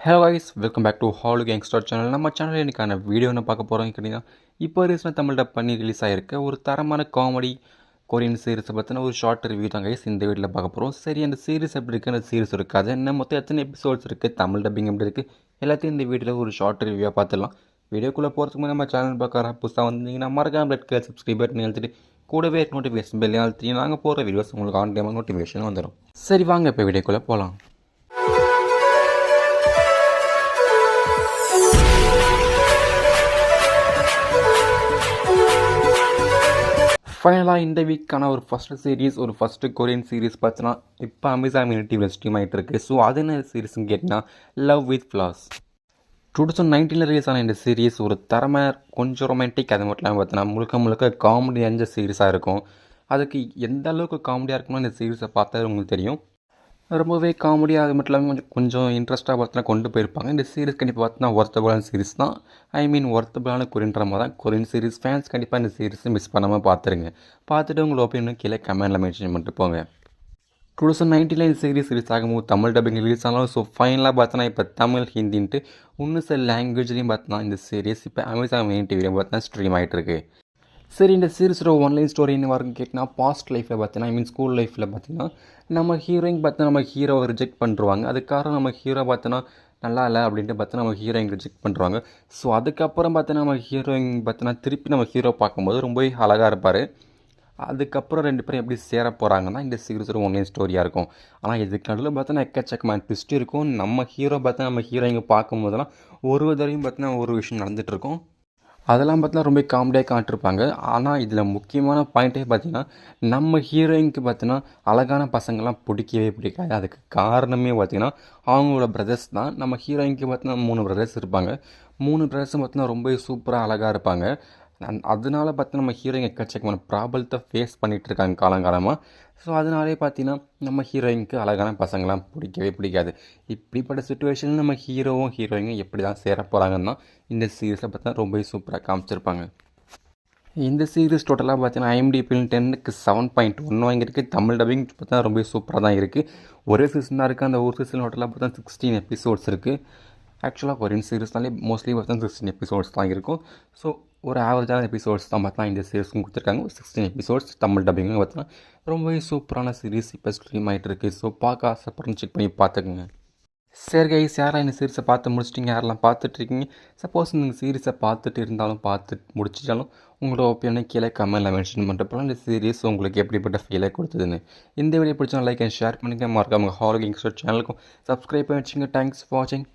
Hello guys, welcome back to ஹாலு gangster channel. நம்ம சேனலில் இன்றைக்கான வீடியோ என்ன பார்க்க போகிறோம் கேட்டிங்கன்னா, இப்போ ரீசெண்டாக தமிழ்ல பண்ணி ரிலீஸ் ஆகிருக்க ஒரு தரமான காமெடி கொரியன் சீரிஸை பற்றின ஒரு ஷார்ட் ரிவ்யூ தான் கைஸ் இந்த வீடியோவில் பார்க்க போகிறோம். சரி, அந்த சீரிஸ் எப்படி இருக்குது, அந்த சீரிஸ் இருக்காது என்ன, மொத்தம் எத்தனை எபிசோட்ஸ் இருக்குது, தமிழ் டப்பிங் எப்படி இருக்குது, எல்லாத்தையும் இந்த வீடியோவில் ஒரு ஷார்ட் ரிவ்யூவாக பார்த்துடலாம். வீடியோக்குள்ளே போகிறதுக்கு முன்னாடி நம்ம சேனல் பார்க்குற புதுசாக வந்தீங்கன்னா மறக்காம ரெட் கலர் சப்ஸ்கிரைப் பண்ணி எழுதிட்டு கூடவே நோட்டிஃபிகேஷன் பெல் அழுத்தி நாங்கள் போகிற வீடியோஸ் உங்களுக்கு ஆன் டைமாக நோட்டிஃபிகேஷன் வந்துடும். சரி வாங்க இப்போ வீடியோக்குள்ளே போகலாம். ஃபைனலாக இந்த வீக்கான ஒரு ஃபஸ்ட்டு கொரியன் சீரீஸ் பார்த்தீங்கன்னா இப்போ அமேசான் டிவியில் ஸ்ட்ரீம் ஆகிட்டு இருக்கு. ஸோ அது என்ன சீரீஸ்ன்னு கேட்டிங்கன்னா லவ் வித் ஃப்ளாஸ். 2019 ரிலீஸ் ஆன இந்த சீரீஸ் ஒரு தரமாக கொஞ்சம் ரொமான்டிக், அது மட்டும் இல்லாமல் பார்த்தீங்கன்னா முழுக்க காமெடி அஞ்ச சீரீஸாக இருக்கும். அதுக்கு எந்த அளவுக்கு காமெடியாக இருக்குமோ இந்த சீரீஸை பார்த்தா உங்களுக்கு தெரியும். ரொம்பவே காமெடியாக, அது மட்டும் இல்லாமல் கொஞ்சம் இன்ட்ரெஸ்ட்டாக பார்த்தீங்கன்னா கொண்டு போயிருப்பாங்க. இந்த சீரிஸ் கண்டிப்பாக பார்த்தீங்கன்னா ஒர்த்தபுளான சீரிஸ் தான். ஒர்த்தபுளான கொரியன் ட்ராமா தான். கொரியன் சீரிஸ் ஃபேன்ஸ் கண்டிப்பாக இந்த சீரிஸை மிஸ் பண்ணாமல் பார்த்துருங்க. பார்த்துட்டு உங்களோட ஒப்பீனியன் கீழே கமெண்ட்டில் மென்ஷன் பண்ணிட்டு போங்க. 2019 இந்த சீரிஸ் ரிலீஸ் ஆகும்போது தமிழ் டப்பிங் ரிலீஸ் ஆனாலும் ஸோ ஃபைனலாக பார்த்தோன்னா இப்போ தமிழ், ஹிந்தின்ட்டு இன்னும் சில லாங்குவேஜ்லேயும் பார்த்தோன்னா இந்த சீரிஸ் இப்போ அமேசான் டிவியில் பார்த்தீங்கன்னா ஸ்ட்ரீம் ஆகிட்டு இருக்கு. சரி, இந்த சீரிஸோட ஒன்லைன் ஸ்டோரி என்ன வரும்னு கேட்டிங்கன்னா, பாஸ்ட் லைஃப்பில் பார்த்தீங்கன்னா ஸ்கூல் லைஃப்பில் பார்த்தீங்கன்னா நம்ம ஹீரோயின் பார்த்தீங்கன்னா நம்ம ஹீரோவை ரிஜெக்ட் பண்ணுறாங்க. அதுக்காக நம்ம ஹீரோ பார்த்தோன்னா நல்லா இல்லை அப்படின்ட்டு பார்த்தோன்னா நம்ம ஹீரோயின் ரிஜெக்ட் பண்ணுறாங்க. ஸோ அதுக்கப்புறம் பார்த்தோன்னா நம்ம ஹீரோயின் பார்த்தோன்னா திருப்பி நம்ம ஹீரோ பார்க்கும்போது ரொம்பவே அழகாக இருப்பார். அதுக்கப்புறம் ரெண்டு பேரும் எப்படி சேர போகிறாங்கன்னா இந்த சீரிஸோட ஒன்லைன் ஸ்டோரியாக இருக்கும். ஆனால் இதுக்கு நடுவில் பார்த்தோன்னா எக்கச்சக்கமான ட்விஸ்ட் இருக்கும். நம்ம ஹீரோ பார்த்தா நம்ம ஹீரோயினை பார்க்கும்போதெல்லாம் ஒரு தடவையும் பார்த்தோன்னா ஒரு விஷயம் நடந்துகிட்ருக்கும். அதெல்லாம் பார்த்தீங்கன்னா ரொம்ப காமெடியாக காட்டிருப்பாங்க. ஆனால் இதில் முக்கியமான பாயிண்ட்டே பார்த்தீங்கன்னா நம்ம ஹீரோயினுக்கு பார்த்தீங்கன்னா அழகான பசங்கள்லாம் பிடிக்கவே பிடிக்காது. அதுக்கு காரணமே பார்த்தீங்கன்னா அவங்களோட பிரதர்ஸ் தான். நம்ம ஹீரோயினுக்கு பார்த்தீங்கன்னா 3 பிரதர்ஸ் இருப்பாங்க. 3 பிரதர்ஸும் பார்த்தீங்கன்னா ரொம்ப சூப்பராக அழகாக இருப்பாங்க. அதனால பார்த்தீங்கன்னா நம்ம ஹீரோயின் எக்கச்சக்கமான ப்ராப்ளத்தை ஃபேஸ் பண்ணிகிட்ருக்காங்க காலங்காலமாக. ஸோ அதனாலே பார்த்தீங்கன்னா நம்ம ஹீரோயினுக்கு அழகான பசங்களாம் பிடிக்கவே பிடிக்காது. இப்படிப்பட்ட சுச்சுவேஷனில் நம்ம ஹீரோவும் ஹீரோயினும் எப்படி தான் சேர போகிறாங்கன்னா இந்த சீரீஸில் பார்த்தீங்கன்னா ரொம்ப சூப்பராக காமிச்சிருப்பாங்க. இந்த சீரீஸ் டோட்டலாக பார்த்தீங்கன்னா IMDb 10க்கு 7.1 வாங்கியிருக்கு. தமிழ் டப்பிங் பார்த்தீங்கன்னா ரொம்ப சூப்பராக தான் இருக்குது. ஒரே சீசன் தான் இருக்குது. அந்த ஒரு சீசன் டோட்டலாக பார்த்தா 16 எபிசோட்ஸ் இருக்குது. ஆக்சுவலாக கொரியன் சீரிஸ்னாலே மோஸ்ட்லி பார்த்தா 16 எபிசோட்ஸ் தான் இருக்கும். ஸோ ஒரு ஆவரேஜான எபிசோட்ஸ் தான் பார்த்தா இந்த சீரிஸ்க்கும் கொடுத்துருக்காங்க. 16 எபிசோட்ஸ் தமிழ் டப்பிங்கும் பார்த்தீங்கன்னா ரொம்பவே சூப்பரான சீரிஸ் இப்போ ஸ்ட்ரீம் ஆகிட்டு இருக்குது. ஸோ பார்க்க ஆசைப்படுறேன், செக் பண்ணி பார்த்துக்குங்க. சரி கைஸ், யாரெல்லாம் இந்த சீரிஸை பார்த்து முடிச்சிட்டிங்க, யாரெல்லாம் பார்த்துட்ருக்கீங்க, சப்போஸ் இந்த சீரிஸை பார்த்துட்டு இருந்தாலும் பார்த்து முடிச்சிட்டாலும் உங்களோட ஒப்பீனியனை கீழே கமெண்ட்டில் மென்ஷன் பண்ணுறப்போ இந்த சீரிஸ் உங்களுக்கு எப்படிப்பட்ட ஃபீலை கொடுத்ததுன்னு. இந்த வீடியோ பிடிச்சா லைக் அண்ட் ஷேர் பண்ணிக்க, மறக்காம ஹாலோ கேங்ஸ்டர் சேனலுக்கும் சப்ஸ்கிரைப் பண்ணி வச்சுங்க. தேங்க்ஸ் ஃபார் வாட்சிங்.